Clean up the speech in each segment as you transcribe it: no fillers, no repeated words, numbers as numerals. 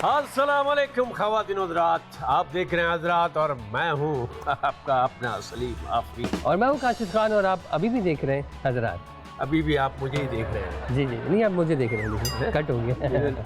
अस्सलाम वालेकुम ख़वातीन हज़रात, आप देख रहे हैं हज़रात और मैं हूँ आपका अपना सलीम आफरी और मैं हूँ काशिफ खान और आप अभी भी देख रहे हैं हज़रात। अभी भी आप मुझे ही देख रहे हैं। जी जी नहीं, आप मुझे देख रहे हैं, लेकिन कट हो गया।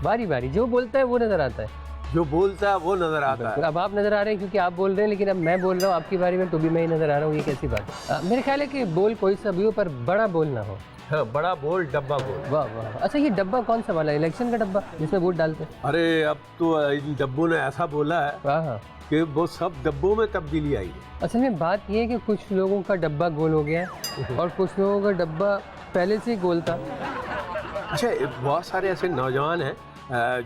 बारी बारी जो बोलता है वो नज़र आता है, जो बोलता है वो नज़र आता है। अब आप नज़र आ रहे हैं क्योंकि आप बोल रहे हैं, लेकिन अब मैं बोल रहा हूँ आपकी बारी में तो भी मैं ही नज़र आ रहा हूँ। ये कैसी बात है? मेरे ख्याल है कि बोल कोई सा भी हो पर बड़ा बोल ना हो। हाँ, बड़ा बोल डब्बा बोल। वाह वाह। अच्छा, ये डब्बा कौन सा वाला है? इलेक्शन का डब्बा जिसमें वोट डालते हैं? अरे अब तो इन डब्बों ने ऐसा बोला है हाँ हाँ। कि वो सब डब्बों में तब्दीली आई है। असल में बात ये है कि कुछ लोगों का डब्बा गोल हो गया है और कुछ लोगों का डब्बा पहले से ही गोल था। अच्छा, बहुत सारे ऐसे नौजवान हैं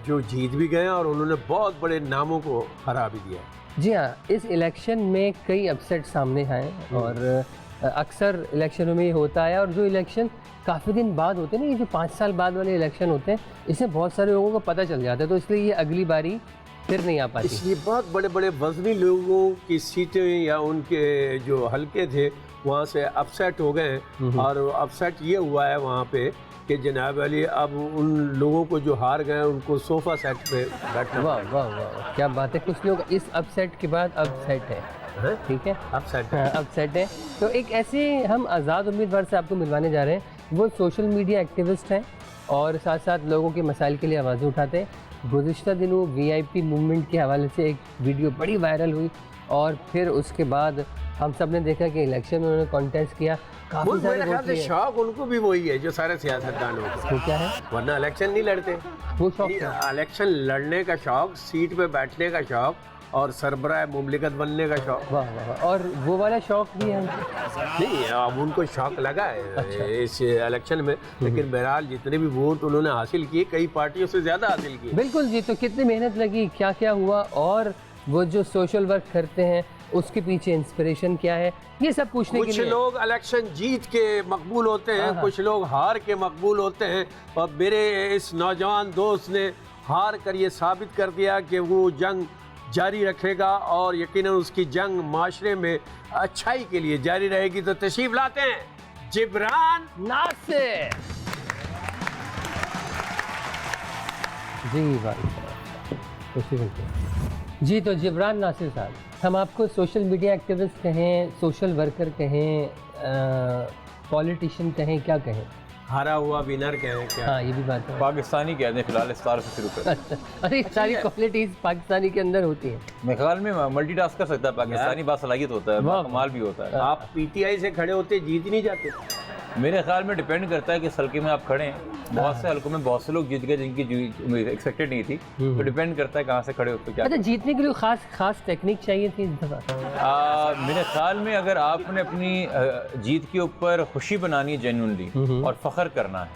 जो जीत भी गए हैं और उन्होंने बहुत बड़े नामों को हरा भी दिया है। जी हाँ, इस इलेक्शन में कई अपसेट सामने आए और अक्सर इलेक्शनों में ये होता है। और जो इलेक्शन काफ़ी दिन बाद होते हैं ना, ये जो 5 साल बाद वाले इलेक्शन होते हैं, इससे बहुत सारे लोगों को पता चल जाता है, तो इसलिए ये अगली बारी फिर नहीं आ पाती। इसलिए बहुत बड़े बड़े वजनी लोगों की सीटें या उनके जो हलके थे वहाँ से अपसेट हो गए और अपसेट ये हुआ है वहाँ पे कि जनाब अली अब उन लोगों को जो हार गए उनको सोफ़ा सेट पे बैठना। वाह वाह वाह, क्या बात है। कुछ लोग इस अपसेट के बाद अपसेट है, ठीक है, अपसेट अपसेट है। तो एक ऐसे हम आज़ाद उम्मीदवार से आपको मिलवाने जा रहे हैं। वो सोशल मीडिया एक्टिविस्ट हैं और साथ साथ लोगों के मसाइल के लिए आवाज़ें उठाते हैं। गुज़िश्ता दिनों VIP मूवमेंट के हवाले से एक वीडियो बड़ी वायरल हुई और फिर उसके बाद हम सब ने देखा कि इलेक्शन में उन्होंने कॉन्टेस्ट किया, काफ़ी सारे वोट लिए। शौक उनको भी वही है जो सारे सियासतदानों को। तो क्या है? वरना इलेक्शन नहीं लड़ते। वो शौक इलेक्शन लड़ने का शौक, सीट पे बैठने का शौक और सरबराह मुमलिकत बनने का शौक। वाह वाह। और वो वाला शौक भी है नहीं, अब उनको शौक लगा है इस इलेक्शन में, लेकिन बहरहाल जितने भी वोट उन्होंने हासिल किए कई पार्टियों से ज़्यादा हासिल किए। बिल्कुल जी। तो कितनी मेहनत लगी, क्या क्या हुआ और वो जो सोशल वर्क करते हैं उसके पीछे इंस्पिरेशन क्या है, ये सब पूछने के लिए। कुछ लोग इलेक्शन जीत के मकबूल होते हैं, कुछ लोग हार के मकबूल होते हैं और मेरे इस नौजवान दोस्त ने हार कर ये साबित कर दिया कि वो जंग जारी रखेगा और यकीनन उसकी जंग माशरे में अच्छाई के लिए जारी रहेगी। तो तशरीफ लाते हैं जिब्रान नासिर। जी भाई जी। तो जिब्रान नासिर साहब, हम आपको सोशल मीडिया एक्टिविस्ट कहें, सोशल वर्कर कहें, पॉलिटिशियन कहें, क्या कहें? हारा हुआ विनर कहें क्या? हाँ, ये भी बात है। पाकिस्तानी कहते हैं फिलहाल, इस तार से शुरू कर। अरे सारी क्वालिटीज पाकिस्तानी के अंदर होती हैं। मेरे ख्याल में मल्टीटास्क कर सकता है पाकिस्तानी, बासलाहियत होता है, कमाल भी होता है। आप PTI से खड़े होते जीत नहीं जाते। मेरे ख्याल में डिपेंड करता है कि इस हल्के में आप खड़े हैं। बहुत से हल्कों में बहुत से लोग जीत गए जिनकी एक्सपेक्टेड नहीं थी, तो डिपेंड करता है कहाँ से खड़े होते क्या। अच्छा, जीतने के लिए खास टेक्निक चाहिए थी इस दफा? मेरे ख्याल में अगर आपने अपनी जीत के ऊपर खुशी बनानी है जेन्युइनली और फख्र करना है,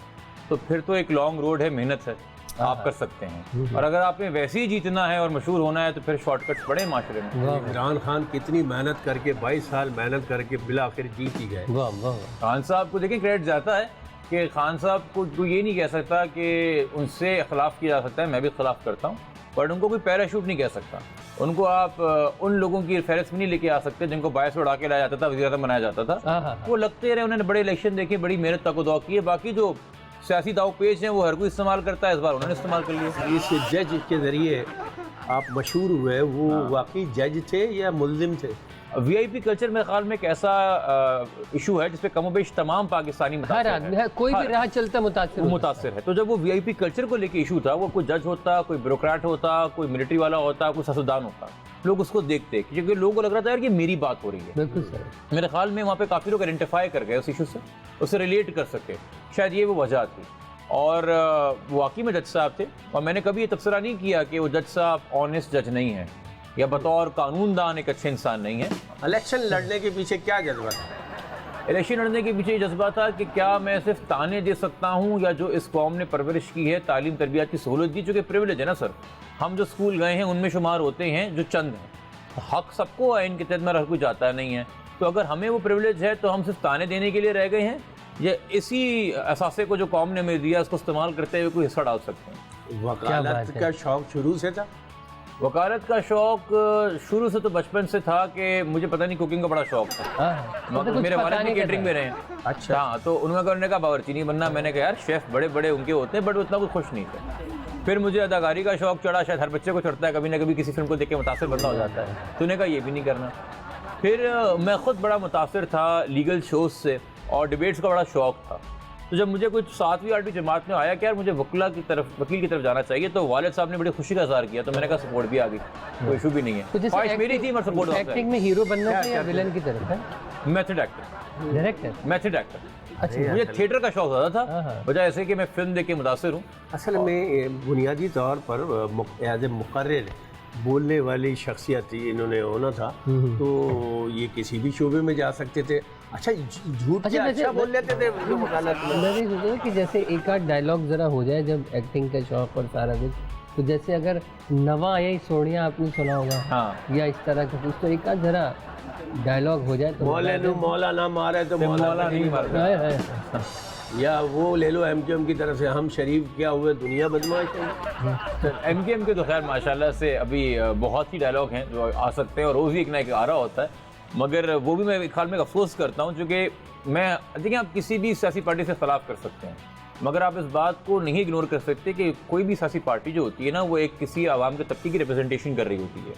तो फिर तो एक लॉन्ग रोड है, मेहनत है, आप कर सकते हैं। और अगर आपने वैसे ही जीतना है और मशहूर होना है तो फिर शॉर्टकट्स बड़े माशरे में। इमरान खान कितनी मेहनत करके 22 साल मेहनत करके बिला आखिर जीत ही गए। वाह वाह। खान साहब को देखें, क्रेडिट जाता है कि खान साहब को ये नहीं कह सकता कि उनसे खिलाफ किया जा सकता है, मैं भी खिलाफ करता हूँ, बट उनको कोई पैराशूट नहीं कह सकता। उनको आप उन लोगों की फहरिस्त में नहीं लेके आ सकते जिनको बायस उड़ा के लाया जाता था, वज़ीर-ए-आज़म बनाया जाता था। वो लगते रहे, उन्होंने बड़े इलेक्शन देखे, बड़ी मेहनत तक दौड़ की है। बाकी जो सियासी दाव पेच हैं वो हर कोई इस्तेमाल करता है, इस बार उन्होंने इस्तेमाल कर लिया। इस जज के ज़रिए आप मशहूर हुए, वो वाकई जज थे या मुल्जिम थे? VIP कल्चर मेरे ख्याल में एक ऐसा इशू है जिसपे कमोबेश तमाम पाकिस्तानी हर आदमी, कोई भी राह चलता मुतासिर है। तो जब वो VIP कल्चर को लेके इशू था, वो कोई जज होता, कोई ब्यूरोक्रेट होता, कोई मिलिट्री वाला होता, कोई सियासतदान होता, लोग उसको देखते क्योंकि लोगों को लग रहा था यार कि मेरी बात हो रही है। बिल्कुल सर। मेरे ख्याल में वहाँ पे काफ़ी लोग आइडेंटिफाई कर गए उस इशू से, उससे रिलेट कर सके, शायद ये वो वजह थी। और वाकई में जज साहब थे और मैंने कभी ये तबसरा नहीं किया कि वो जज साहब ऑनेस्ट जज नहीं है या बतौर कानूनदान एक अच्छे इंसान नहीं है। इलेक्शन लड़ने के पीछे क्या जज्बा था? इलेक्शन लड़ने के पीछे ये जज्बा था कि क्या मैं सिर्फ ताने दे सकता हूँ या जो इस कौम ने परवरिश की है, तालीम तरबियत की सहूलत दी, चूँकि प्रिविलेज है ना सर, हम जो स्कूल गए हैं उनमें शुमार होते हैं जो चंद हैं। हक सबको आइन के तहत में हर कोई जाता नहीं है, तो अगर हमें वो प्रिविलेज है तो हम सिर्फ ताने देने के लिए रह गए हैं या इसी असासे को जो कौम ने हमें दिया उसको इस्तेमाल करते हुए कोई हिस्सा डाल सकते हैं? वकालत का शौक शुरू से था? वकालत का शौक शुरू से तो बचपन से था कि मुझे पता नहीं, कुकिंग का बड़ा शौक था। मेरे वालिद भी केटरिंग में रहे हैं। अच्छा। हाँ, तो उन्होंने कहा बावर्ची नहीं बनना, मैंने कहा यार शेफ बड़े बड़े उनके होते हैं, बट उतना कुछ खुश नहीं थे। फिर मुझे अदाकारी का शौक चढ़ा, शायद हर बच्चे को चढ़ता है, कभी ना कभी किसी फिल्म को देख के मुतासिर बंदा हो जाता है। तूने कहा ये भी नहीं करना। फिर मैं ख़ुद बड़ा मुतासिर था लीगल शोज़ से और डिबेट्स का बड़ा शौक था। तो जब मुझे कुछ 7वीं 8वीं जमात में आया कि यार मुझे वकील की तरफ जाना चाहिए, तो वालिद साहब ने बड़ी खुशी का इज़हार किया, तो मैंने कहा सपोर्ट भी आ गई, कोई इशू भी नहीं है। तो ख्वाहिश मेरी थी मगर सपोर्ट एक्टिंग में हीरो बनना था या विलन की तरफ है? Method actor, director, method actor. अच्छा, मुझे थिएटर का शौक ज़्यादा हाँ। था, वजह ऐसे कि मैं फिल्म देख के मुतासिर हूँ। असल में बुनियादी तौर पर एज ए मुकर्रिर बोलने वाली शख्सियत इन्होंने होना था, तो ये किसी भी शोबे में जा सकते थे। अच्छा झूठ अच्छा, अच्छा बोल लेते थे जो वकालत में। मैं भी सोचा कि जैसे एक आध डायलॉग ज़रा हो जाए जब एक्टिंग का शौक और सारा कुछ, तो जैसे अगर नवा या सोनिया आपने सुना होगा, हाँ। या इस तरह का कुछ, तो एक आध जरा डायलॉग हो जाए तो मौला ना मारे तो मौला नहीं मारे, है। या वो ले लो एमकेएम की तरफ से हम शरीफ क्या हुए दुनिया बदमाश है। एमकेएम के तो खैर माशाल्लाह से अभी बहुत ही डायलॉग हैं जो आ सकते हैं और रोज़ ही एक ना एक आ रहा होता है, मगर वो भी मैं ख्याल में अफसोस करता हूँ, क्योंकि मैं देखिए आप किसी भी सियासी पार्टी से इख्तलाफ कर सकते हैं, मगर आप इस बात को नहीं इग्नोर कर सकते कि कोई भी सियासी पार्टी जो होती है ना, वो एक किसी आवाम के तबके की रिप्रेजेंटेशन कर रही होती है।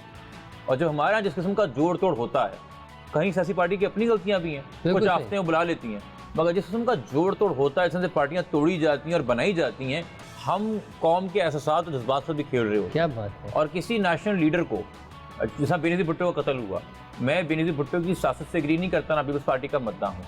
और जब हमारे यहाँ जिस किस्म का जोड़ तोड़ होता है, कहीं सियासी पार्टी की अपनी गलतियाँ भी हैं, कुछ आफतें हैं बुला लेती हैं, मगर जिस किस्म का जोड़ तोड़ होता है, इससे पार्टियाँ तोड़ी जाती हैं और बनाई जाती हैं, हम कौम के एहसास और जज्बात से भी खेल रहे होते क्या बात है। और किसी नेशनल लीडर को, जैसा बेनज़ीर भुट्टो का कत्ल हुआ, मैं बेनज़ीर भुट्टो की सियासत से एग्री नहीं करता, ना पीपल्स पार्टी का मद्दा हूँ,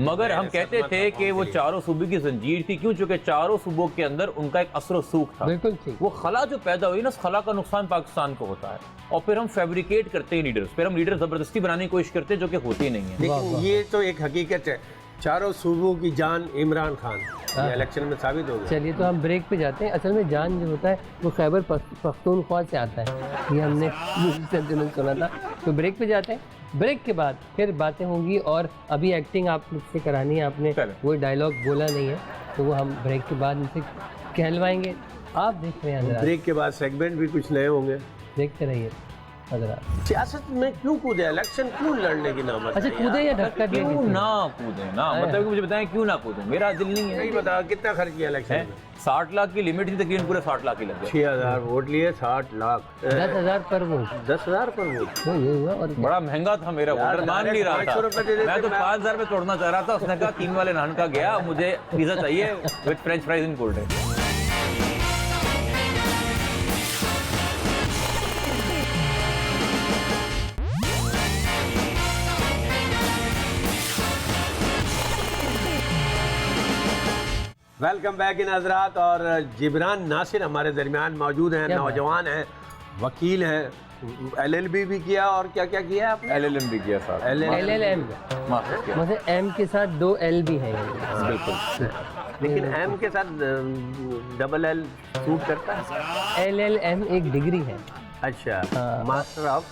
मगर हम कहते थे कि वो चारों सूबे की जंजीर थी। क्यों? चूँकि चारों सूबों के अंदर उनका एक असर सूख था। बिल्कुल ठीक। वो खला जो पैदा हुई ना, उस खला का नुकसान पाकिस्तान को होता है, और फिर हम फैब्रिकेट करते हैं लीडर्स, फिर हम लीडर ज़बरदस्ती बनाने की कोशिश करते हैं, जो कि होती नहीं है। लेकिन ये तो एक हकीकत है, चारों सूबों की जान इमरान खान, ये इलेक्शन में साबित हो गया। चलिए तो हम ब्रेक पे जाते हैं। असल में जान जो होता है वो खैबर पख्तूनख्वा से आता है, ये हमने सुना था। तो ब्रेक पे जाते हैं, ब्रेक के बाद फिर बातें होंगी, और अभी एक्टिंग आप मुझसे करानी है, आपने वो डायलॉग बोला नहीं है, तो वो हम ब्रेक के बाद उनसे कहलवाएंगे। आप देख रहे हैं ब्रेक के बाद सेगमेंट भी कुछ नए होंगे, देखते रहिए। सियासत में क्यों कूदे, इलेक्शन क्यों लड़ने की नौबत? अच्छा कूदे या धक्का दिया? क्यों ना कूदे ना, मतलब कि मुझे बताएं क्यों ना कूदूं, मेरा दिल नहीं है। नहीं बता कितना खर्च किया इलेक्शन में? 60 लाख की लिमिट थी, तकरीबन पूरे 60 लाख ही लग गए। 6000 वोट लिए, 60 लाख, 10,000 पर वोट, 10,000 पर वोट। ये हुआ। और बड़ा महंगा था मेरा वोटर, मान नहीं रहा था। मैं तो 5,000 में तोड़ना चाह रहा था, उसने कहा 3 वाले नान का गया, मुझे पिज़्ज़ा चाहिए with French fries in cold drink. Welcome back in हजरात। और जिब्रान नासिर हमारे दरमियान मौजूद हैं, नौजवान हैं, वकील हैं, LLB भी किया, और क्या क्या किया आपने? LLM भी किया साहब, LLM मतलब M के साथ 2 L भी हैं। बिल्कुल, लेकिन M के साथ डबल L सूट करता है। LLM एक डिग्री है। अच्छा, हाँ। मास्टर ऑफ,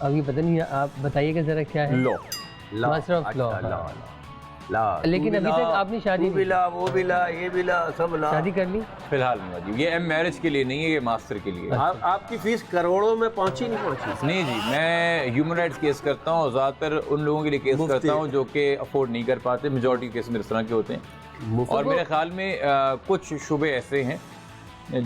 अभी पता नहीं, आप बताइएगा जरा क्या है? Law, master of law. ला। लेकिन अभी तक आपने शादी भी ला, वो भी ला, ये भी ला, सब ला। शादी कर ली? फिलहाल नहीं वाजिब, ये M मैरिज के लिए नहीं है, ये मास्टर के लिए। आपकी फीस करोड़ों में पहुंची नहीं पहुंची? नहीं जी, मैं ह्यूमन राइट्स केस करता हूँ, ज़्यादातर उन लोगों के लिए केस करता हूँ जो कि अफोर्ड नहीं कर पाते, मेजॉरिटी केस मेरे इस तरह के होते हैं। और मेरे ख्याल में कुछ शुबे ऐसे हैं,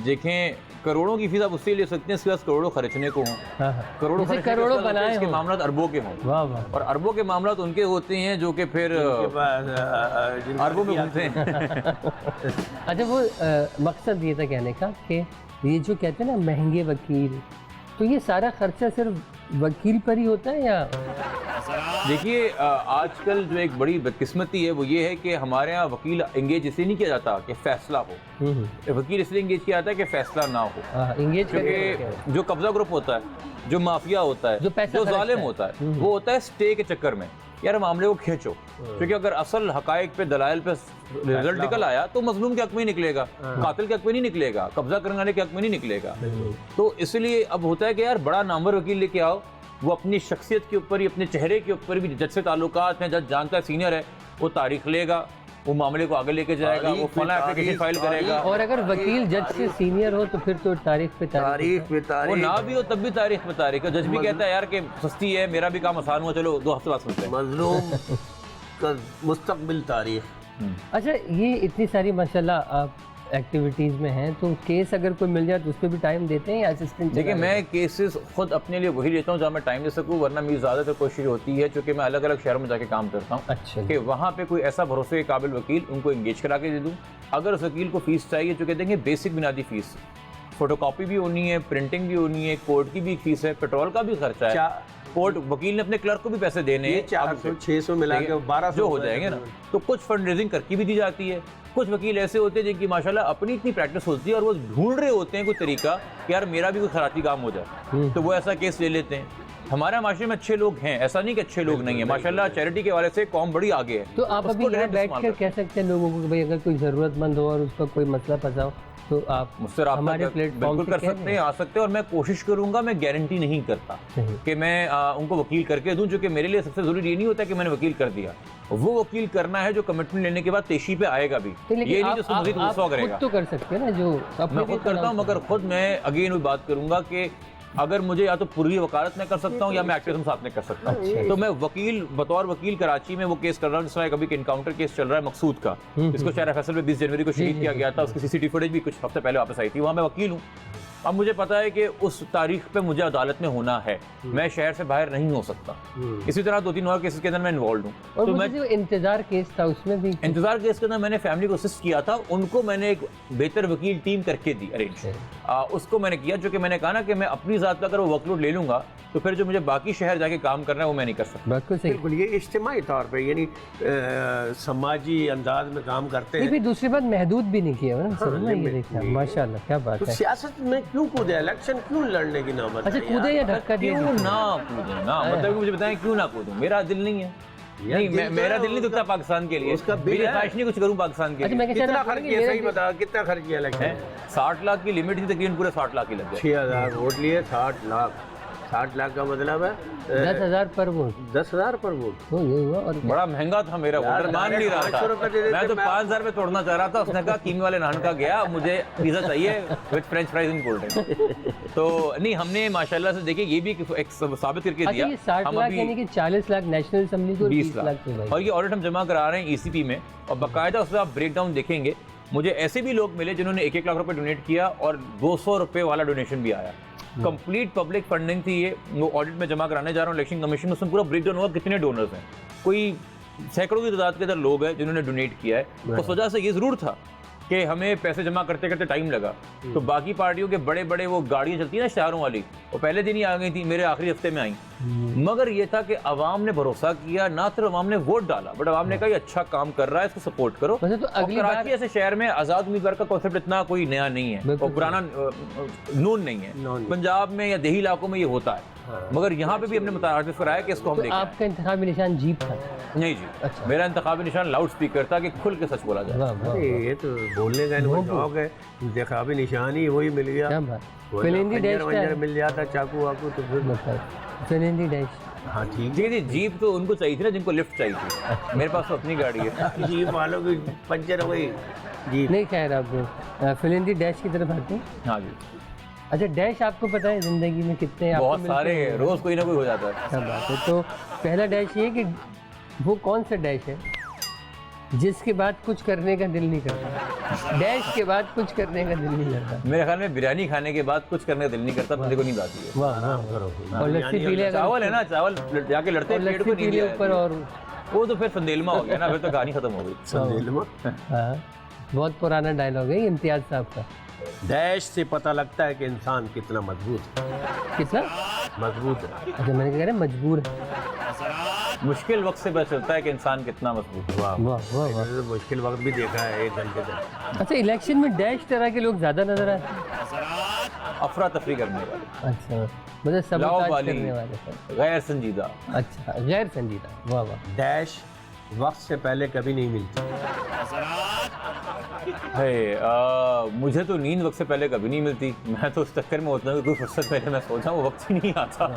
देखें करोड़ों की फीस आप उससे ले सकते हैं, इसके पास करोड़ों खर्चने को हों, करोड़ों बनाए, इसके मामला अरबों के हों। वाह वाह। और अरबों के मामला उनके होते हैं जो कि फिर अरबों में घूमते हैं। अच्छा वो मकसद ये था कहने का कि ये जो कहते हैं ना महंगे वकील, तो ये सारा खर्चा सिर्फ वकील पर ही होता है या? देखिए आजकल जो एक बड़ी बदकिस्मती है वो ये है कि हमारे यहाँ वकील इंगेज इसलिए नहीं किया जाता कि फैसला हो, वकील इसलिए इंगेज किया जाता है कि फैसला ना हो। इंगेज क्योंकि जो कब्जा ग्रुप होता है, जो माफिया होता है, जो जालिम होता है, वो होता है स्टे के चक्कर में, यार मामले को खींचो, क्योंकि अगर असल हकायक पे दलाइल पे रिजल्ट निकल आया तो मजलूम के हक में ही निकलेगा, कातिल के हक में नहीं निकलेगा, कब्जा करने वाले के हक में नहीं निकलेगा। तो इसलिए अब होता है कि यार बड़ा नामवर वकील लेके आओ, वो अपनी शख्सियत के ऊपर ही, अपने चेहरे के ऊपर भी, जज से ताल्लुकात हैं, जज जानता है, सीनियर है, वो तारीख लेगा, वो मामले को आगे लेके जाएगा, वो फला एप्लीकेशन फाइल करेगा। और अगर वकील जज से सीनियर हो तो फिर तो तारीख पे तारीख, वो ना भी हो तब भी तारीख पे तारीख। जज भी कहता है यार कि सस्ती है, मेरा भी काम आसान हुआ, चलो 2 हफ्ते बाद सुनते हैं। मजलूम का मुस्तकबिल तारीख। अच्छा ये इतनी सारी माशाल्लाह आप एक्टिविटीज़ में हैं, तो केस अगर कोई मिल जाए तो उस पर भी टाइम देते हैं या असिस्टेंट? देखिए, मैं केसेस खुद अपने लिए वही लेता हूँ जहाँ मैं टाइम दे सकूँ, वरना मेरी ज़्यादातर कोशिश होती है, चूँकि मैं अलग अलग शहरों में जाके काम करता हूँ, अच्छा कि वहाँ पे कोई ऐसा भरोसे के काबिल वकील उनको एंगेज करा के दे दूँ। अगर उस वकील को फीस चाहिए, चूँकि देंगे बेसिक बुनियादी फीस, फोटोकॉपी भी होनी है, प्रिंटिंग भी होनी है, कोर्ट की भी फीस है, पेट्रोल का भी खर्चा है, कोर्ट वकील ने अपने क्लर्क को भी पैसे देने हैं, 400-600 मिला के 1200 जो हो जाएंगे ना। तो कुछ फंड रेजिंग करके भी दी जाती है। कुछ वकील ऐसे होते हैं जिनकी माशाल्लाह अपनी इतनी प्रैक्टिस होती है और वो ढूंढ रहे होते हैं कोई तरीका कि यार मेरा भी कोई खराती काम हो जाए, तो वो ऐसा केस ले लेते हैं। हमारे माशरे में अच्छे लोग हैं, ऐसा नहीं कि अच्छे लोग नहीं है, माशाल्लाह चैरिटी के वाले से कौम बड़ी आगे है। तो आप अभी यहाँ बैठ कर कह सकते हैं लोगों को कि भाई अगर कोई ज़रूरतमंद हो और उसका कोई मसला फंसा हो तो आप मुझसे हमारे प्लेटफॉर्म बिल्कुल कर सकते हैं, आ सकते हैं, और मैं कोशिश करूंगा, मैं गारंटी नहीं करता कि मैं उनको वकील करके दूं, क्योंकि मेरे लिए सबसे जरूरी ये नहीं होता कि मैंने वकील कर दिया, वो वकील करना है जो कमिटमेंट लेने के बाद पेशी पे आएगा भी, ये नहीं जो मजीद गुस्सा करेगा। तो कर सकते हैं ना, जो मैं खुद करता हूँ, मगर खुद मैं अगेन वही बात करूंगा कि अगर मुझे या तो पूरी वकालत में कर सकता हूँ या मैं एक्टिविज्म साथ में कर सकता हूँ। तो मैं वकील, बतौर वकील कराची में वो केस कर रहा हूँ, जिसमें कभी इनकाउंटर केस चल रहा है मकसूद का, जिसको शहर फैसल में 20 जनवरी को शहीद किया गया था, उसकी सीसीटीवी फुटेज भी कुछ हफ्ते पहले वापस आई थी, वहाँ मैं वकील हूँ। अब मुझे पता है कि उस तारीख पे मुझे अदालत में होना है, मैं शहर से बाहर नहीं हो सकता। इसी तरह 2-3 और केसेस के अंदर मैं इन्वॉल्व हूँ। और तो मैं जो इंतजार केस था उसमें भी, इंतजार केस के अंदर मैंने फैमिली को असिस्ट किया था, उनको मैंने एक बेहतर वकील टीम करके दी अरेंज, उसको मैंने किया, जो कि मैंने कहा ना कि मैं अपनी ज़ात पर अगर वो वर्कलोड ले लूंगा तो फिर जो मुझे बाकी शहर जाके काम करना है वो मैं नहीं कर सकता। बिल्कुल, ये इज्तिमाई तौर पे यानी समाजी अंदाज में काम करते हैं। फिर दूसरी बात महदूद भी नहीं किया ना सर, ये देखना माशाल्लाह क्या बात है। सियासत में क्यों कूदे, इलेक्शन क्यों लड़ने की नौबत? अच्छा, कूदे या धक्का दिया? क्यों ना कूदूं ना, मतलब मुझे बताएं क्यों ना कूदूं, मेरा दिल नहीं है, नहीं मेरा दिल नहीं दुखता पाकिस्तान के लिए, उसका मेरी ख्वाहिश नहीं कुछ करूं पाकिस्तान के लिए। कितना खर्च किया, सही बता, कितना खर्च किया इलेक्शन? 60 लाख की लिमिट थी, तकरीबन पूरे 60 लाख ही लग गए। 6000 वोट लिए, 60 लाख का मतलब है 10,000 पर वोट, 10,000 पर वोट। तो ये हुआ। और बड़ा महंगा था मेरा वोटर, मान नहीं रहा था, मैं तो 5,000 में तोड़ना चाह रहा था, उसने कहा कीमी वाले नान का गया, मुझे पिज़्ज़ा चाहिए with French fries and cold drink. तो नहीं, हमने माशाल्लाह से देखिए ये भी एक साबित करके दिया। ये 60 लाख यानी कि 40 लाख नेशनल असेंबली को, 20 लाख, और ये ऑडिट हम जमा करा रहे हैं ईसीपी में, और बाकायदा उसमें आप ब्रेक डाउन देखेंगे। मुझे ऐसे भी लोग मिले जिन्होंने 1-1 लाख रुपए डोनेट किया और 200 रुपए वाला डोनेशन भी आया। कंप्लीट पब्लिक फंडिंग थी ये, वो ऑडिट में जमा कराने जा रहा हूँ इलेक्शन कमीशन, उसमें पूरा ब्रेकडाउन हुआ कितने डोनर्स हैं, कोई सैकड़ों की तादाद के अंदर लोग हैं जिन्होंने डोनेट किया है। उस वजह से ये ज़रूर था कि हमें पैसे जमा करते करते टाइम लगा, तो बाकी पार्टियों के बड़े बड़े वो गाड़ियाँ चलती है ना शहरों वाली, वो पहले दिन ही आ गई थी, मेरे आखिरी हफ्ते में आई। मगर ये था कि अवाम ने भरोसा किया, ना सिर्फ अवाम ने वोट डाला, बट अवाम ने कहा ये अच्छा काम कर रहा है, इसको सपोर्ट करो। तो अगली कराची ऐसे शहर में आज़ाद उम्मीदवार का कॉन्सेप्ट इतना कोई नया नहीं है और पुराना नोन नहीं है, पंजाब में या देही इलाकों में ये होता है, मगर यहाँ पे भी हमने मुतारिफ कराया कि इसको हम देखें। आपका इंतखाबी निशान जीप था? नहीं जी, अच्छा। मेरा इंतखाबी निशान लाउड स्पीकर था कि खुल के सच बोला जाए। ये तो बोलने का इनको शौक है, इंतखाबी निशान ही वही मिल गया, फिलिंदी डैश मिल जाता, चाकू वाकू, तो फिर फिलिंदी डैश। हाँ ठीक जी, जीप तो उनको चाहिए थी ना जिनको लिफ्ट चाहिए थी, मेरे पास तो अपनी गाड़ी है। जीप वालों की पंचर हो गई जीप। नहीं, खैर आप फिलिंदी डैश की तरफ आते हैं। हाँ जी। अच्छा, डैश आपको पता है जिंदगी में कितने? बहुत सारे, रोज कोई ना कोई हो जाता है। क्या बात है। तो पहला डैश ये कि वो कौन सा डैश है जिसके बाद कुछ करने का दिल नहीं करता? डैश के बाद कुछ करने का दिल नहीं करता। मेरे ख्याल में बिरयानी खाने के बाद कुछ करने का दिल नहीं करता, बंदे को नींद आती है। वाह। और लस्सी पी ले, चावल है ना, चावल जाके लड़ते हैं पेट को, नींद ऊपर, और वो तो फिर संदेलमा हो गया ना, फिर तो कहानी खत्म हो गई। संदेलमा, हाँ, बहुत पुराना डायलॉग है इम्तियाज साहब का। डैश से पता लगता है कि इंसान कितना मजबूत है। कितना मजबूत है? अच्छा, मैंने कह रहा मजबूर है। मुश्किल वक्त से पता चलता है कि इंसान कितना मजबूत है। वाह वाह वाह, मुश्किल वक्त भी देखा है 1 घंटे तक। अच्छा, इलेक्शन में डैश तरह के लोग ज्यादा नजर आते हैं, अफरा तफरी करने वाले। अच्छा, मतलब सबूताज करने वाले, गैर संजीदा। अच्छा, गैर संजीदा। वाह वाह। डैश वक्त से पहले कभी नहीं मिलती है। मुझे तो नींद वक्त से पहले कभी नहीं मिलती, मैं तो उस चक्कर में होता हूँ कि कोई फुर्सत पहले मैं सोचा वो वक्त ही नहीं आता।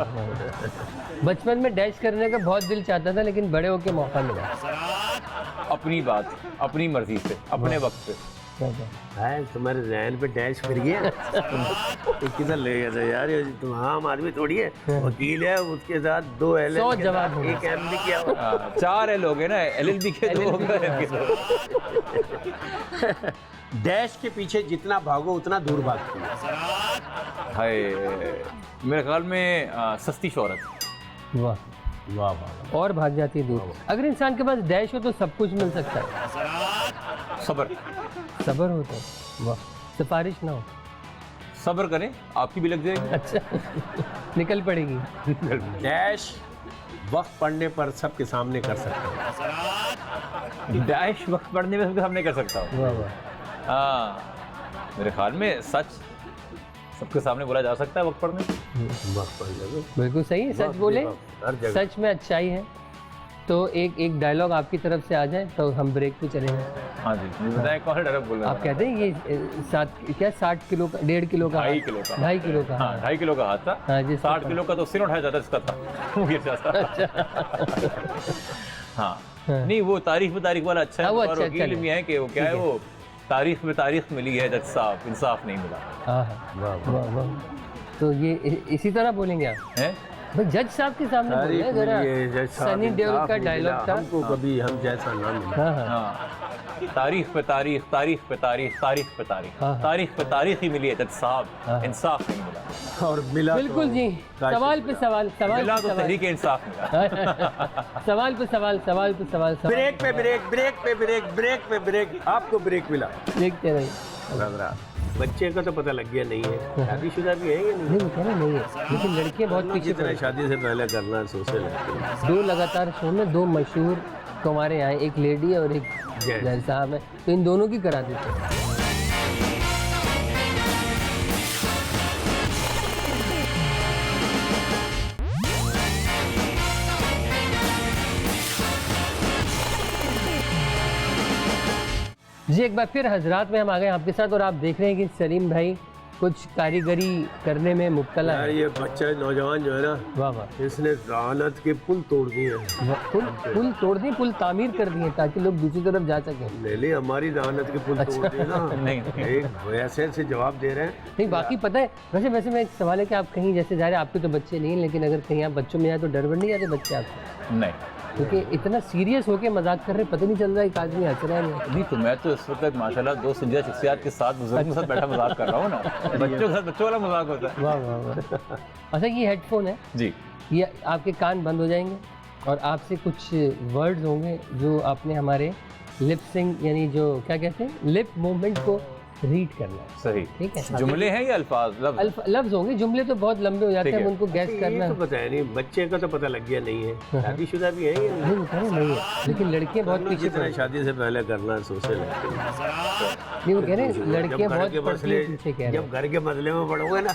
बचपन में डैश करने का बहुत दिल चाहता था, लेकिन बड़े होके मौका मिला। अपनी बात, अपनी मर्जी से, अपने वक्त से। है तुम्हारे जहन पे डैश फिर गया तो किधर ले गया था यार, ये तुम आम आदमी थोड़ी है, वकील है, उसके साथ 2 LL 100 जवाब होंगे। एक MD किया हुआ। 4 एल हो गए ना, LLB के 2 हो गए। डैश के पीछे जितना भागो उतना दूर भागती है। हाय, मेरे ख्याल में सस्ती शोहरत। वाह वाह वाह। और भाग जाती है दूर। अगर इंसान के पास डैश हो तो सब कुछ मिल सकता है। सब्र, सब्र हो तो वाह, सिफारिश ना हो। सब्र करें, आपकी भी लग जाएगी। अच्छा निकल पड़ेगी। डैश वक्त पड़ने पर सबके सामने कर सकते हैं। डैश वक्त पढ़ने में सबके सामने कर सकता हूँ। वाह वाह। हाँ, मेरे ख्याल में सच सबके सामने बोला जा सकता है वक्त पढ़ने। वक्त पड़ने में बिल्कुल सही है, सच बोले, हर जगह। सच में अच्छाई है। तो एक डायलॉग आपकी तरफ से आ जाए तो हम ब्रेक पे चलेंगे। हाँ जी, मुझे बताएं कौन सा डायलॉग बोल रहे आप कहते हैं ये 60 किलो का, 1.5 किलो का, 2.5 किलो का। 2.5 किलो का। हाँ, 2.5 किलो का हाथ था। हाँ जी, 60 किलो का तो सिर उठाया जाता इसका था। वो गिर जाता। हाँ, नहीं वो तारीख पे तारीख वाला अच्छा है। हाँ, वो और अच्छा वकील है। भी है कि वो क्या है, वो तारीख में तारीख मिली है, जज साहब इंसाफ नहीं मिला हाँ हाँ वाह वाह। तो ये इसी तरह बोलेंगे आप? है। भाई जज साहब के सामने बोल रहे हैं जरा। सनी देओल का डायलॉग था। हमको कभी हम जैसा ना मिला। हाँ हाँ हाँ, तारीख पे तारीख, तारीख पे तारीख, तारीख पे तारीख, हाँ, हाँ। तारीख पे तारीख ही मिली है जज हाँ, साहब, इंसाफ नहीं मिला। और मिला बिल्कुल जी। सवाल पे सवाल, सवाल मिला पे तो सवाल, तहरीक इंसाफ मिला। सवाल पे सवाल, सवाल पे सवाल, सवाल ब्रेक पे ब्रेक, ब्रेक पे ब्रेक, ब्रेक पे ब्रेक। आपको ब्रेक मिला। देखते रहिए। लग रहा बच्चे का तो पता लग गया नहीं है, शादीशुदा भी है या नहीं? नहीं वो कह रहे नहीं है, लेकिन लड़कियां बहुत पीछे जितना पड़ी। शादी से पहले करना सोचे लगते हैं। 2 लगातार शो में 2 मशहूर कुंवारे आए, एक लेडी और एक जज। जज साहब है, तो इन दोनों की करा देते हैं। जी एक बार फिर हजरात में हम आ गए आपके साथ, और आप देख रहे हैं कि सलीम भाई कुछ कारीगरी करने में मुब्तला यार है। ये बच्चा नौजवान जो है ना, वाह वाह। इसने रानत के पुल तोड़ दिए हैं। पुल तोड़ दिए, पुल तामीर कर दिए ताकि लोग दूसरी तरफ जा सकें। ले ले हमारी रानत के पुल तोड़ दिए ना। नहीं। एक वैसे से जवाब दे रहे हैं। नहीं बाकी पता है, वैसे मैं एक सवाल है कि आप कहीं जैसे जा रहे हैं, आपके तो बच्चे नहीं हैं, लेकिन अगर कहीं आप बच्चों में जाए तो डर वर नहीं जाते बच्चे आपको? नहीं क्योंकि इतना सीरियस होके मजाक कर रहे हैं, पता नहीं चल रहा है एक आदमी हंस रहा है नहीं। नहीं, तो मैं तो इस वक्त माशाल्लाह 2 संजीदा शख्सियात के साथ, बुजुर्गों के साथ बैठा मजाक कर रहा हूँ ना। बच्चों के साथ बच्चों वाला मजाक होता है। वाह वाह वाह। अच्छा ये हेडफोन है, जी, ये आपके कान बंद हो जाएंगे और आपसे कुछ वर्ड्स होंगे जो आपने हमारे लिप सिंग यानी जो क्या कहते हैं लिप मूवमेंट को रीड करना है। सही। ठीक है। जुमले हैं या अल्फाज? लफ्ज? लफ्ज होंगे, जुमले तो बहुत लंबे हो जाते ठीक हैं, है। उनको गैस करना ये तो पता है नहीं, बच्चे का तो पता लग गया नहीं है, शादीशुदा भी है या नहीं? नहीं वो कह रहे नहीं है, लेकिन लड़कियां बहुत लोग पीछे जितना पड़ी। शादी से पहले करना सोचे लगते हैं। नहीं वो कह रहे हैं जब लड़कियां घर बहुत के पड़ती मसले, हैं पीछे, कह रहे जब घर के मसले में पड़ोगे ना।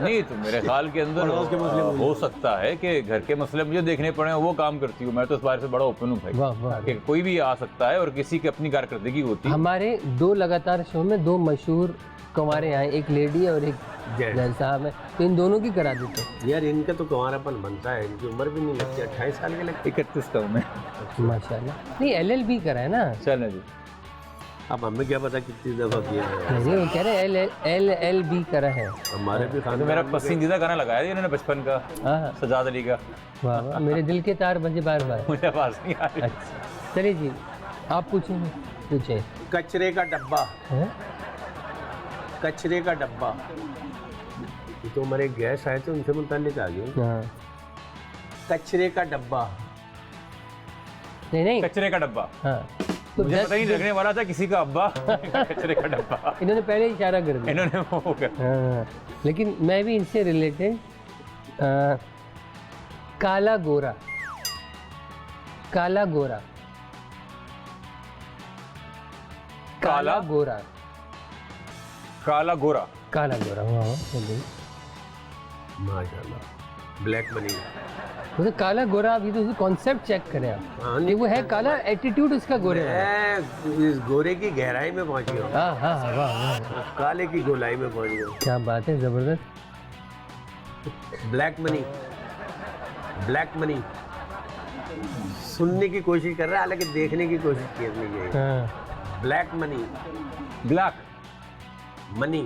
नहीं, तो मेरे ख्याल के अंदर पड़ोस के मसले हो सकता है कि घर के मसले मुझे देखने पड़े, वो काम करती हूँ। मैं तो इस बारे से बड़ा ओपन हूँ भाई, वाह वाह। कि कोई भी आ सकता है और किसी की अपनी कारकर्दगी होती है। हमारे 2 लगातार शो में 2 मशहूर कुंवारे आए, एक लेडी और एक जज। जज साहब है, तो इन दोनों की करा देते हैं। यार इनका तो कुंवारापन बनता है, इनकी उम्र भी नहीं लगती, 28 साल के लगती 31 का हूँ मैं। माशाल्लाह। नहीं LLB करा है ना? चलें जी। अब हमें क्या पता कितनी दफा किया है। नहीं वो कह रहे हैं LLB करा है। हमारे भी तो खानदान मेरा में पसंदीदा गाना लगाया था इन्होंने बचपन का, हाँ हाँ। सजाद अली का। वाह वाह, मेरे दिल के तार बजे बार बार। मुझे आवाज नहीं आ रही। अच्छा चलिए जी, आप पूछेंगे, पूछे। कचरे का डब्बा, हैं? कचरे का डब्बा। ये तो हमारे गैस आए थे, उनसे मुताल्लिक आ गए। हाँ। कचरे का डब्बा। नहीं नहीं कचरे का डब्बा। हाँ तो मुझे पता ही लगने वाला था किसी का अब्बा। कचरे का डब्बा इन्होंने पहले ही इशारा कर दिया। इन्होंने वो कर। हाँ, लेकिन मैं भी इनसे रिलेटेड काला गोरा, काला गोरा, काला गोरा, काला गोरा। काला गोरा। वाह चलिए। माशाल्लाह, ब्लैक मनी। तो काला गोरा, अभी तो कॉन्सेप्ट चेक करें आप। हाँ, ये वो है काला, एटीट्यूड इसका गोरे है। मैं इस गोरे की गहराई में पहुंच गया हूँ, हाँ हाँ हाँ, वाह वाह, काले की गोलाई में पहुंच गया हूँ। क्या बात है, जबरदस्त। Black money, black money. सुनने की कोशिश कर रहा है, हालांकि देखने की कोशिश करनी चाहिए। हाँ black money, black money.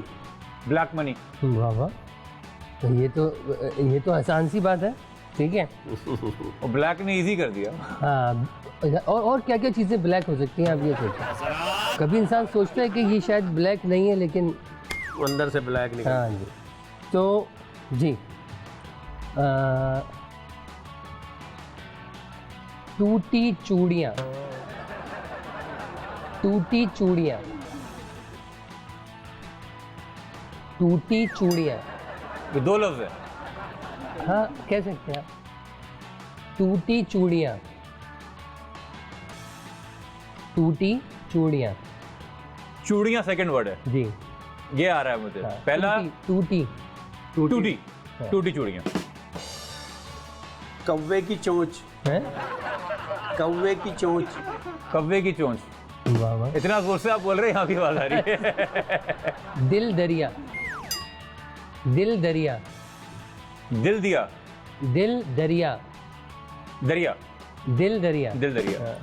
Black money. वाह वाह, तो ये तो आसान सी बात है, ठीक है। और ब्लैक ने इजी कर दिया। हाँ, और क्या क्या चीज़ें ब्लैक हो सकती हैं आप ये सोचें। कभी इंसान सोचता है कि ये शायद ब्लैक नहीं है, लेकिन अंदर से ब्लैक निकल। हाँ जी। तो जी, टूटी चूड़ियाँ, टूटी चूड़ियाँ, टूटी चूड़ियाँ। ये दो लफ्ज है। हाँ, कह सकते हैं आप। टूटी चूड़ियाँ, टूटी चूड़ियाँ। चूड़ियाँ सेकंड वर्ड है, जी ये आ रहा है मुझे। हाँ, पहला टूटी, टूटी टूटी, हाँ। टूटी चूड़ियाँ। कौवे की चोंच, है। कौवे की चोंच। कव्वे की चोंच। वाह वाह। इतना जोर से आप बोल रहे हैं, यहाँ भी आवाज आ रही है। दिल दरिया, दिल दरिया, दिल दिया, दिल दरिया, दरिया, दिल दरिया। दिल दरिया।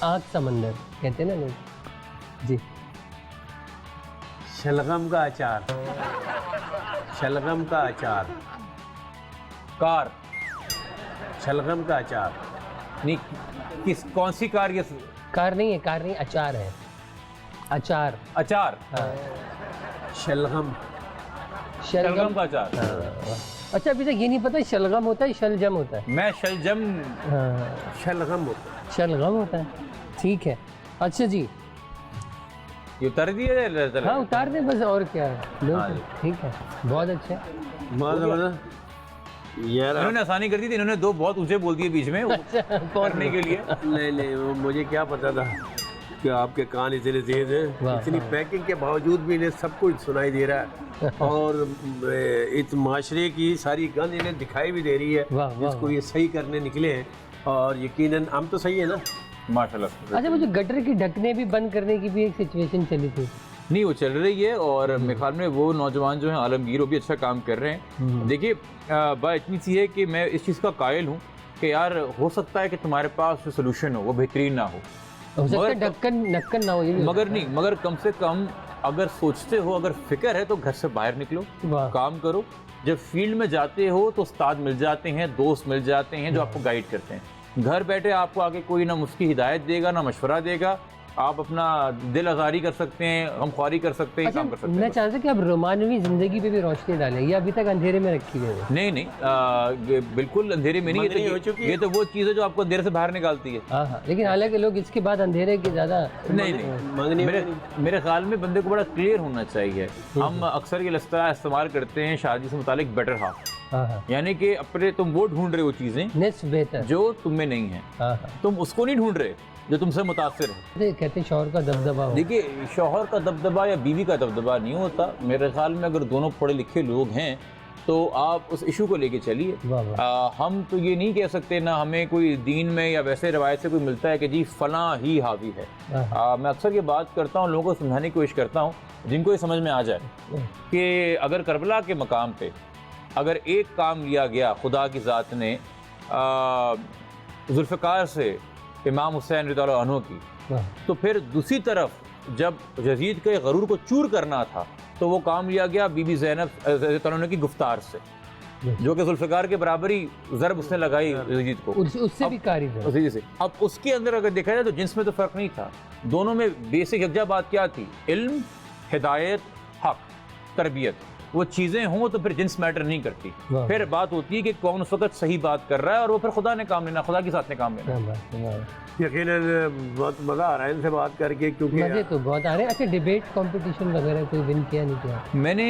आँख समंदर कहते हैं ना लोग। जी, शलगम का अचार, शलगम का अचार, कार। शलगम का अचार। नहीं, कौन सी कार? ये कार नहीं है, कार नहीं, अचार है, अचार। अचार। हाँ, शलगम, शलगम का अचार। हाँ। अच्छा, अभी तक ये नहीं पता शलगम होता है शलजम होता है। मैं शलजम। हाँ, शलगम होता है। शलगम होता है, ठीक है। अच्छा जी, ये उतर दिए। हाँ उतार दें बस, और क्या है। हाँ जी। ठीक है, बहुत अच्छे। यार इन्होंने आसानी कर दी थी, इन्होंने दो बहुत ऊंचे बोल दिए बीच में करने के लिए। नहीं नहीं, वो मुझे क्या पता था कि आपके कान इतने तेज हैं। वाह, इतनी वाह। पैकिंग के बावजूद भी इन्हें सब कुछ सुनाई दे रहा है और इस माशरे की सारी गंद इन्हें दिखाई भी दे रही है, वाह, वाह, जिसको ये सही करने निकले हैं। और यकीनन हम तो सही है ना। माशाल्लाह। अच्छा, मुझे गटर की ढकने भी बंद करने की भी एक सिचुएशन चली थी। नहीं, वो चल रही है और मेरे ख्याल में वो नौजवान जो हैं आलमगीर, वो भी अच्छा काम कर रहे हैं। देखिए, बात इतनी सी है कि मैं इस चीज़ का कायल हूँ कि यार हो सकता है कि तुम्हारे पास जो सोल्यूशन हो वो बेहतरीन ना हो सकता है ढक्कन ना हो, ये भी मगर नहीं, मगर कम से कम अगर सोचते हो, अगर फिक्र है तो घर से बाहर निकलो, वाह। काम करो। जब फील्ड में जाते हो तो उस्ताद मिल जाते हैं, दोस्त मिल जाते हैं जो आपको गाइड करते हैं। घर बैठे आपको आगे कोई ना मुफ्ती हिदायत देगा ना मशवरा देगा। आप अपना दिल आज़ारी कर सकते हैं, गमख्वारी कर सकते हैं, अच्छा, काम कर सकते मैं हैं। चाहता कि आप रोमानवी जिंदगी पे भी रोशनी डालें, ये अभी तक अंधेरे में रखी हुई है। नहीं नहीं, ये बिल्कुल अंधेरे में नहीं। मंगनी हो चुकी ये तो वो चीज़ है जो आपको अंधेरे से बाहर निकालती है। हाँ हाँ, लेकिन हालांकि लोग इसके बाद अंधेरे के ज़्यादा नहीं नहीं, मंगनी मेरे ख्याल में बंदे को बड़ा क्लियर होना चाहिए। हम अक्सर ये लफ्ज़ इस्तेमाल करते हैं शादी से मुतालिक, बेटर हाफ, हाँ हाँ, यानी कि अपने तुम वो ढूंढ रहे हो चीज़ें निस्फ बेहतर। जो तुम में नहीं है, हाँ हाँ, तुम उसको नहीं ढूंढ रहे जो तुमसे मुतासिर है। कहते हैं शौहर का दबदबा हो। देखिए, शौहर का दबदबा या बीवी का दबदबा नहीं होता। मेरे ख्याल में अगर दोनों पढ़े लिखे लोग हैं तो आप उस इशू को लेके चलिए। वाह वाह। हम तो ये नहीं कह सकते ना, हमें कोई दीन में या वैसे रवायत से कोई मिलता है कि जी फलां ही हावी है। हाँ, मैं अक्सर ये बात करता हूँ, लोगों को समझाने की कोशिश करता हूँ जिनको ये समझ में आ जाए कि अगर करबला के मकाम पे अगर एक काम लिया गया खुदा की ज़ात ने जुल्फ़िकार से इमाम हुसैन रज़ियल्लाहु अन्हु की, वाह। तो फिर दूसरी तरफ जब यजीद के गरूर को चूर करना था तो वो काम लिया गया बीबी ज़ैनब रज़ियल्लाहु अन्हा की गुफ्तार से, जो कि जुल्फ़िकार के बराबरी ज़रब उसने लगाई यजीद को, उससे भी कारिज है। उसी से। अब उसके अंदर अगर देखा जाए तो जिन्स में तो फ़र्क नहीं था, दोनों में बेसिक यकजा बात क्या थी? इल्म, हिदायत, हक, तरबियत। वो चीज़ें हों तो फिर जिन्स मैटर नहीं करती। वाह। फिर बात होती है कि कौन उस वक्त सही बात कर रहा है और वो फिर खुदा ने काम लेना, खुदा के साथ ने काम लेना। क्या बात है, वाह। यकीनन बहुत मज़ा आ रहा है इनसे बात करके, क्योंकि मजे तो बहुत आ रहे हैं। अच्छा, डिबेट कंपटीशन वगैरह कोई विन किया नहीं किया? मैंने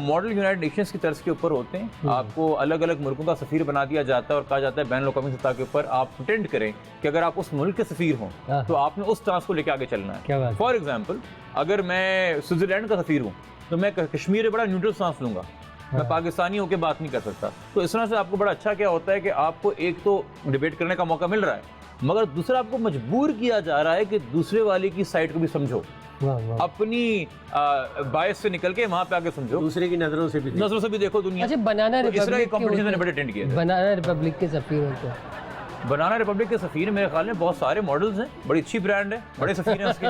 मॉडल यूनाइटेड नेशंस की तर्ज के ऊपर होते हैं, आपको अलग अलग मुल्कों का सफ़ीर बना दिया जाता है और कहा जाता है बैन अवी सतह के ऊपर आप प्रिटेंड करें कि अगर आप उस मुल्क के सफ़ीर हों हाँ। तो आपने उस चांस को लेकर आगे चलना क्या है। बात है। फॉर एग्जाम्पल, अगर मैं स्विट्ज़रलैंड का सफ़ीर हूँ तो मैं कश्मीर में बड़ा न्यूट्रल सांस लूँगा, मैं पाकिस्तानी होकर बात नहीं कर सकता। तो इस तरह से आपको बड़ा अच्छा क्या होता है कि आपको एक तो डिबेट करने का मौका मिल रहा है, मगर दूसरा आपको मजबूर किया जा रहा है कि दूसरे वाले की साइड को भी समझो, वाह वाह। अपनी बायस से निकल के वहाँ पे आके समझो, दूसरे की नज़रों से भी नजरों से भी देखो दुनिया। अच्छा, बनाना तो इस तरह के रिपब्लिक कॉम्पिटिशन मैंने के बड़े अटेंड किए थे। बनाना रिपब्लिक के सफीर होते हैं। बनाना रिपब्लिक के सफ़ीर मेरे ख्याल में बहुत सारे मॉडल्स हैं, बड़ी अच्छी ब्रांड है, बड़े सफ़ीर हैं उसके।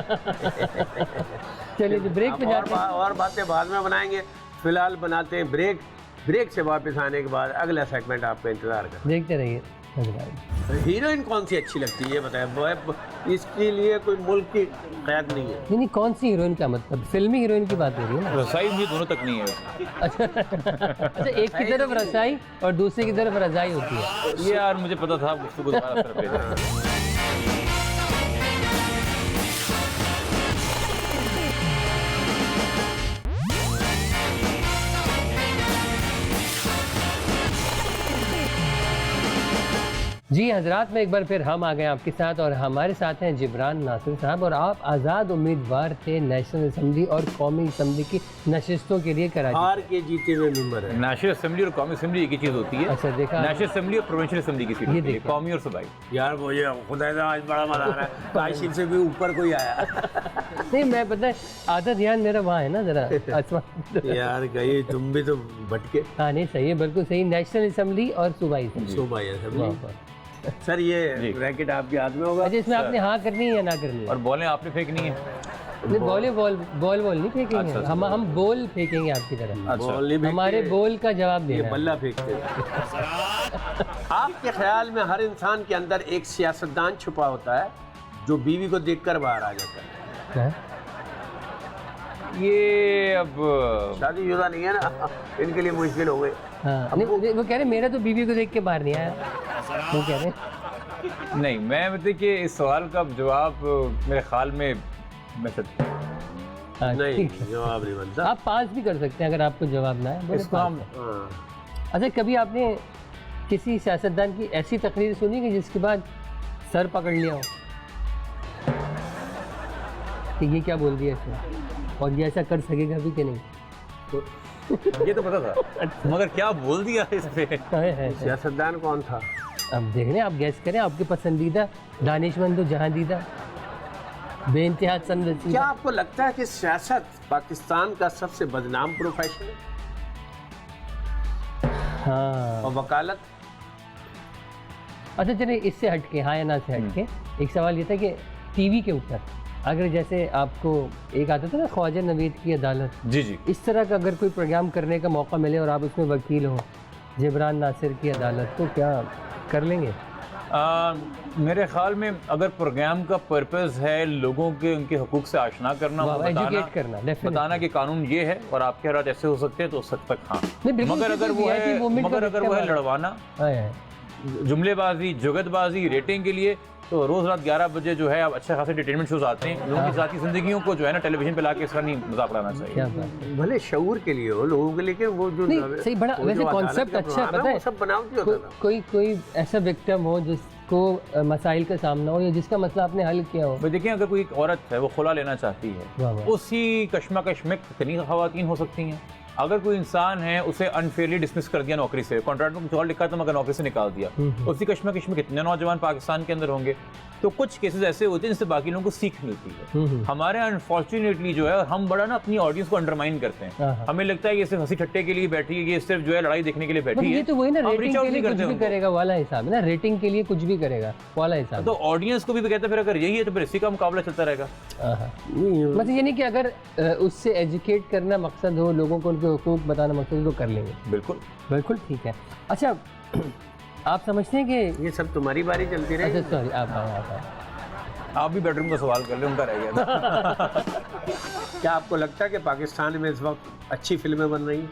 चलिए तो ब्रेक पे जाते हैं। और बातें बाद में बनाएंगे, फिलहाल बनाते हैं ब्रेक। ब्रेक से वापस आने के बाद अगला सेगमेंट आपका इंतजार कर। देखते रहिए। हीरोइन कौन सी अच्छी लगती है ये बताएं। इसके लिए कोई मुल्क की कैद नहीं है। नहीं कौन सी हीरोइन का मतलब, फिल्मी हीरोइन की बात हो रही है ना? रसाई मुझे दोनों तक नहीं है। अच्छा अच्छा, एक की तरफ रसाई और दूसरे की तरफ रजाई होती है। ये यार मुझे पता था, गुफ्तगू दोबारा सर पे। जी हजरात, में एक बार फिर हम आ गए आपके साथ और हमारे साथ हैं जिब्रान नासिर साहब। और आप आज़ाद उम्मीदवार थे नेशनल असम्बली और कौमी असम्बली की नशिस्तों के लिए कराची। हार के जीते हुए मेंबर है। नेशनल असेंबली और कौमी असेंबली एक ही चीज़ होती है। अच्छा देखा, नेशनल असेंबली और प्रोविंशियल असेंबली की सीट होती है, कौमी और सूबाई। यार मुझे खुदा से आज बड़ा मजा आ रहा है, काशी से भी ऊपर कोई आया। नहीं मैं पता है आधा ध्यान मेरा वहाँ है ना जरा आसमान। यार कहीं तुम भी तो भटके। हाँ नहीं सही है, बिल्कुल सही। नेशनल असम्बली और सूबाई सूबाई असेंबली। सर ये रैकेट आपके हाथ में होगा। अच्छा इसमें आपने हाँ करनी है या ना करनी है? और बॉलें आपने फेंकनी है। नहीं बॉल नहीं फेंकेंगे। अच्छा, हम बॉल फेंकेंगे आपकी तरफ। अच्छा। हमारे बॉल का जवाब देना है। बल्ला फेंकते आपके ख्याल में हर इंसान के अंदर एक सियासतदान छुपा होता है जो बीवी को देखकर बाहर आ जाता है। ये अब शादीशुदा नहीं है ना, इनके लिए मुश्किल हो गई। हाँ नहीं वो कह रहे मेरा तो बीवी को देख के बाहर नहीं आया, वो कह रहे। नहीं मैं मतलब कि इस सवाल का जवाब मेरे ख्याल में मैं नहीं जवाब नहीं बनता। आप पास भी कर सकते हैं अगर आपको जवाब ना है। इसको हम अच्छा कभी आपने किसी सियासतदान की ऐसी तकरीर सुनी कि जिसके बाद सर पकड़ लिया हो कि ये क्या बोल दिया इसने और ये ऐसा कर सकेगा भी कि नहीं? ये तो पता था मगर क्या बोल दिया इस पे। सियासतदान कौन था? अब देख रहे हैं, आप गैस करें। आपके पसंदीदा दानिशमंद जहां दीदा बेइंतहा संरचना। क्या आपको लगता है कि सियासत पाकिस्तान का सबसे बदनाम प्रोफेशन है? हाँ और वकालत? अच्छा चलिए इससे हटके, हाँ या ना से हटके एक सवाल ये था कि टीवी के ऊपर अगर जैसे आपको एक आता था ना ख्वाजा नवीद की अदालत, जी जी, इस तरह का अगर कोई प्रोग्राम करने का मौका मिले और आप उसमें वकील हो, जिब्रान नासिर की अदालत, तो क्या कर लेंगे? मेरे ख्याल में अगर प्रोग्राम का पर्पस है लोगों के उनके हकूक से आशना करना, एजुकेट करना, बताना कि कानून ये है और आपके हालात ऐसे हो सकते हैं, तो उस हद तक हाँ। मगर अगर वो है लड़वाना, जुमलेबाजी, जुगतबाजी, रेटिंग के लिए, तो रोज़ रात 11 बजे जो है अब अच्छे खासे एंटरटेनमेंट शोज आते हैं। लोगों की ज़ाती ज़िंदगियों को जो है ना टेलीविजन पे लाके इसका नहीं मजाक उड़ाना चाहिए। भले शऊर के लिए हो लोगों के, लेकिन वो जो नहीं सही बड़ा वैसे कॉन्सेप्ट अच्छा है, पता है सब बनावटी होता था। कोई ऐसा विक्टिम हो जिसको मसाइल का सामना हो या जिसका मसला आपने हल किया हो। भाई देखिए, अगर कोई औरत है वो खुला लेना चाहती है, उसी कश्मकश में कितनी ख़वातीन हो सकती हैं। अगर कोई इंसान है उसे अनफेयरली डिसमिस कर दिया नौकरी से, कॉन्ट्रैक्ट में कुछ और लिखा था मगर नौकरी से निकाल दिया, उसी कश्मकश में कितने नौजवान पाकिस्तान के अंदर होंगे। तो कुछ केसेस ऐसे होते हैं जिससे बाकी लोगों को सीख मिलती है। हमारे अनफॉर्चुनेटली जो है हम बड़ा ना अपनी ऑडियंस को अंडरमाइन करते हैं। हमें लगता है ये सिर्फ हंसी ठट्टे के लिए बैठी है, ये सिर्फ जो है लड़ाई देखने के लिए बैठी है। ये तो वही ना, रेटिंग के लिए कुछ भी करेगा वाला हिसाब है ना, रेटिंग के लिए कुछ भी करेगा वाला हिसाब। तो ऑडियंस को भी कहते हैं फिर अगर यही है तो फिर इसी का मुकाबला चलता रहेगा। मतलब ये नहीं कि अगर उससे एजुकेट करना मकसद हो, लोगों को उनके हुकूक बताना मकसद, तो कर लेंगे। बिल्कुल बिल्कुल ठीक है। अच्छा आप समझते हैं कि ये सब तुम्हारी बारी चलती रही? अच्छा सॉरी, आप भी बेडरूम का सवाल कर ले, उनका रह गया था। क्या आपको लगता है कि पाकिस्तान में इस वक्त अच्छी फिल्में बन रही हैं?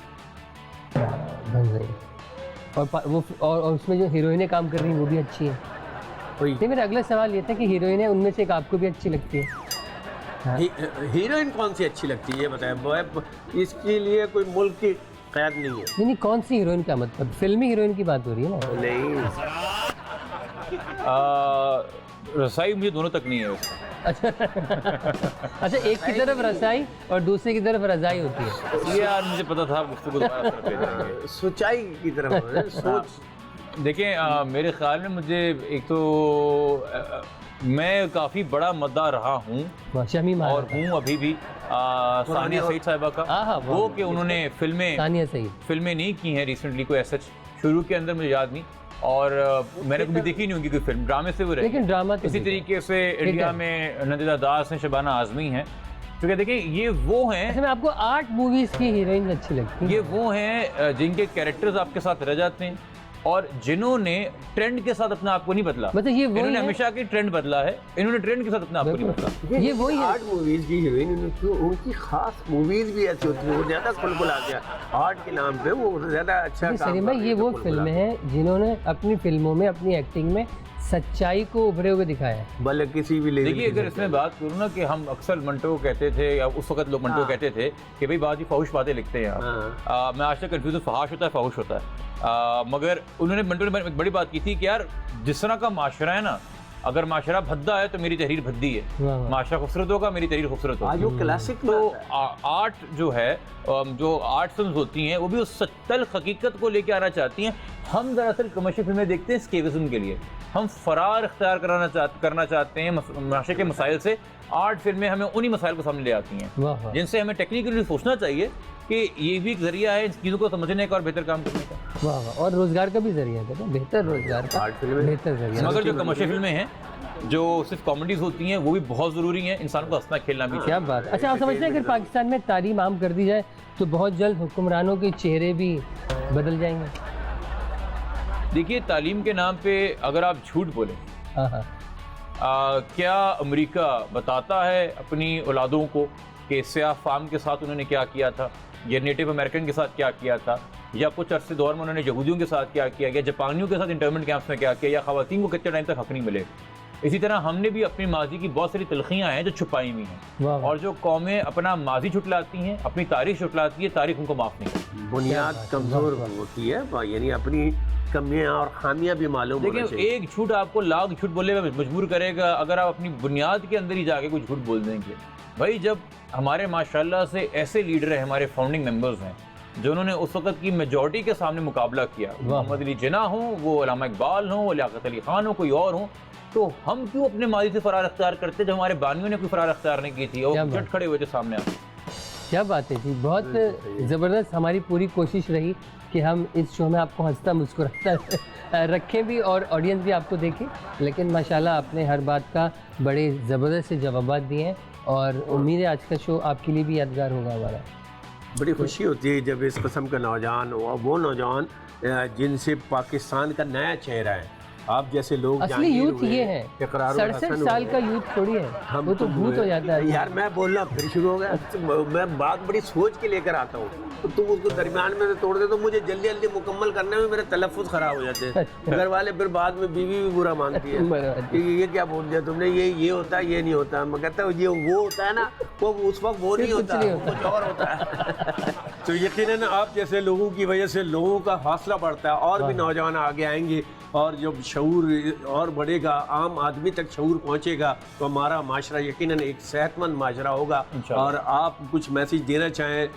बन रही और उसमें जो हीरोइनें काम कर रही हैं वो भी अच्छी है। नहीं मेरा अगला सवाल ये था कि हीरोइनें उनमें से एक आपको भी अच्छी लगती है? हीरोइन कौन सी अच्छी लगती है ये बताएं। इसके लिए कोई मुल्क की कैद नहीं है। नहीं कौन सी हीरोइन का मतलब, फिल्मी हीरोइन की बात हो रही है ना? नहीं रसाई मुझे दोनों तक नहीं है। अच्छा अच्छा, एक की तरफ रसाई और दूसरे की तरफ रजाई होती है। ये यार मुझे पता था, गुफ्तगू दोबारा सर पे जाएंगे। सच्चाई की तरफ सोच। देखिए मेरे ख्याल में मुझे एक तो मैं काफ़ी बड़ा मद्दा रहा हूँ और हूँ अभी भी सानिया सईद साहिबा का। वो कि उन्होंने फिल्में नहीं की हैं रिसेंटली, कोई ऐसा शुरू के अंदर मुझे याद नहीं। और मैंने कभी देखी नहीं उनकी कोई फिल्म, ड्रामे से वो रही। लेकिन ड्रामा तो इसी देखा। तरीके से इंडिया में नंदिता दास हैं, शबाना आजमी हैं, क्योंकि देखिए ये वो हैं, ऐसे में आपको 8 मूवीज की हीरोइन अच्छी लगती है? ये वो हैं जिनके कैरेक्टर्स आपके साथ रह जाते हैं और जिन्होंने ट्रेंड के साथ अपने आप को नहीं बदला। मतलब ये वही इन्होंने है? हमेशा की ट्रेंड बदला है, इन्होंने ट्रेंड के साथ अपने आप को नहीं बदला। ये वही है। 8 मूवीज की हीरोइन, उनकी खास मूवीज भी ऐसी होती है, वो ज्यादा फुलफुल आ गया आर्ट के नाम पे, वो ज्यादा अच्छा जी काम सलीम भाई, कर रही ये है, वो तो फिल्में हैं जिन्होंने अपनी फिल्मों में, अपनी एक्टिंग में सच्चाई को उभरे हुए दिखाया है। भले किसी भी लेवल देखिए अगर इसमें बात करूँ ना कि हम अक्सर मंटो को कहते थे, या उस वक्त लोग मंटो कहते थे कि भाई बाजी फहुश बातें लिखते हैं आप। मैं आज तक कंफ्यूज हूँ, फहाश होता है फहुश होता है। मगर उन्होंने मंटो ने एक बड़ी बात की थी कि यार जिस तरह का माशरा है ना, अगर माशरा भद्दा है तो मेरी तहरीर भद्दी है, माशरा खूबसूरत होगा मेरी तहरीर खूबसूरत आज होगी। वो क्लासिक तो आर्ट जो है, जो आर्ट फिल्म होती हैं वो भी उस तल्ख हकीकत को लेके आना चाहती हैं। हम दरअसल कमर्शियल फिल्में देखते हैं स्केविज्म के लिए, हम फरार इख्तियार करना चाहते हैं माशरे के मसाइल से। आर्ट फिल्में हमें उन्हीं मसाइल को सामने ले आती हैं, जिनसे हमें टेक्निकली सोचना चाहिए कि ये भी एक जरिया है इन चीज़ों को समझने का और बेहतर काम करने का। वाह वाह, और रोजगार का भी जरिया है, बेहतर रोजगार का आर्ट फिल्में बेहतर जरिया। मगर जो कमर्शियल फिल्में हैं, जो सिर्फ कॉमेडीज होती हैं, वो भी बहुत ज़रूरी हैं, इंसान को हंसना खेलना भी चाहिए। क्या बात। अच्छा, आप समझते हैं अगर पाकिस्तान में तालीम आम कर दी जाए तो बहुत जल्द हुक्मरानों के चेहरे भी बदल जाएंगे? देखिए तालीम के नाम पे अगर आप झूठ बोलें, हाँ, क्या अमेरिका बताता है अपनी औलादों को कि स्याह फार्म के साथ उन्होंने क्या किया था, या नेटिव अमेरिकन के साथ क्या किया था, या कुछ अरसे दौर में उन्होंने यहूदियों के साथ क्या किया, या जापानियों के साथ इंटरमेंट कैंप्स में क्या किया, या ख़वातीन को कितने टाइम तक हक नहीं मिले। इसी तरह हमने भी अपनी माजी की बहुत सारी तलखियाँ हैं जो छुपाई हुई हैं, और जो कौमें अपना माजी छुटलाती हैं, अपनी तारीख छुटलाती है, तारीख उनको माफ़ नहीं करती। बुनियाद कमजोर होती है, यानी अपनी कमियां और खामियां भी मालूम होना देखिए चाहिए। एक झूठ आपको लाख झूठ बोलने में मजबूर करेगा अगर आप अपनी बुनियाद के अंदर ही जाके कुछ झूठ बोल देंगे। भाई जब हमारे माशाल्लाह से ऐसे लीडर हैं, हमारे फाउंडिंग मेंबर्स हैं, जिन्होंने उस वक्त की मेजॉरिटी के सामने मुकाबला किया, मोहम्मद अली जिन्ना हो, वो अल्लामा इकबाल हो, लियाकत अली खान हो, कोई और हो, तो हम क्यों अपने माजी से फरार अख्तियार करते जब हमारे बानियों ने कोई फरार अख्तियार नहीं की थी और झट खड़े हुए थे सामने आके। क्या बात है जी, बहुत ज़बरदस्त। हमारी पूरी कोशिश रही कि हम इस शो में आपको हंसता मुस्कुराता रखें भी और ऑडियंस भी आपको देखे, लेकिन माशाल्लाह आपने हर बात का बड़े ज़बरदस्त से जवाब दिए हैं और उम्मीद है आज का शो आपके लिए भी यादगार होगा हमारा। बड़ी खुशी होती है जब इस किस्म का नौजवान, वो नौजवान जिनसे पाकिस्तान का नया चेहरा है, आप जैसे लोग असली यूथ ये है, 67 साल का यूथ थोड़ी है, वो तो भूत हो जाता है। यार मैं बोलना फिर शुरू हो गया, मैं बात बड़ी सोच के लेकर आता हूँ, तो तुम उसको दरमियान में से तोड़ दे तो मुझे जल्दी जल्दी मुकम्मल करने में मेरे तलफ़ुज़ ख़राब हो जाते हैं। घर वाले फिर बाद में बीवी भी बुरा मानती है कि ये क्या बोल दिया तुमने, ये होता है, ये नहीं होता। मैं कहता हूँ ये वो होता है ना, वो उस वक्त वो नहीं होता, कुछ और होता है। तो यकीनन आप जैसे लोगों की वजह से लोगों का हौसला बढ़ता है और भी नौजवान आगे आएंगे, और जब शऊर और बढ़ेगा, आम आदमी तक शऊर पहुंचेगा, तो हमारा माशरा यकीनन एक सेहतमंद माशरा होगा। और आप कुछ मैसेज देना चाहें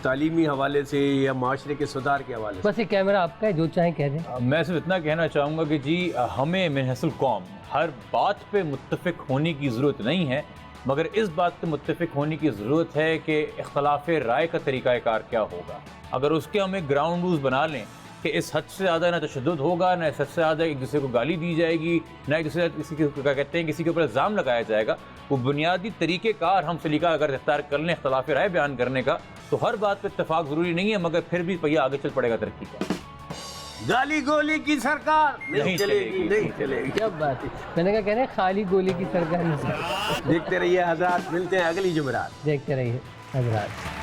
तालीमी हवाले से या माशरे के सुधार के हवाले से? बस ये कैमरा आपका है, जो चाहें कह दें। मैं सिर्फ इतना कहना चाहूँगा कि जी हमें मिनहसुल कौम हर बात पे मुत्तफ़िक होने की ज़रूरत नहीं है, मगर इस बात पे मुत्तफ़िक होने की ज़रूरत है कि इख्तलाफ़ राय का तरीक़ाकार क्या होगा। अगर उसके हम एक ग्राउंड रूल्स बना लें कि इस हद से ज़्यादा ना तशद्दुद होगा, ना इस हद से ज़्यादा एक दूसरे को गाली दी जाएगी, ना एक दूसरे किसी को क्या कहते हैं किसी के ऊपर इल्ज़ाम लगाया जाएगा, वो बुनियादी तरीक़ेकार हम सलीका अगर इख्तियार कर लें इख्तलाफ़ राय बयान करने का, तो हर बात पर इत्तेफाक ज़रूरी नहीं है, मगर फिर भी पहिया आगे चल पड़ेगा तरक्की का। गाली गोली की सरकार नहीं चलेगी, नहीं चलेगी। क्या बात है, मैंने कहा कह रहे हैं खाली गोली की सरकार नहीं। देखते रहिए हज़रात, मिलते हैं अगली जुमेरात। देखते रहिए हज़रात।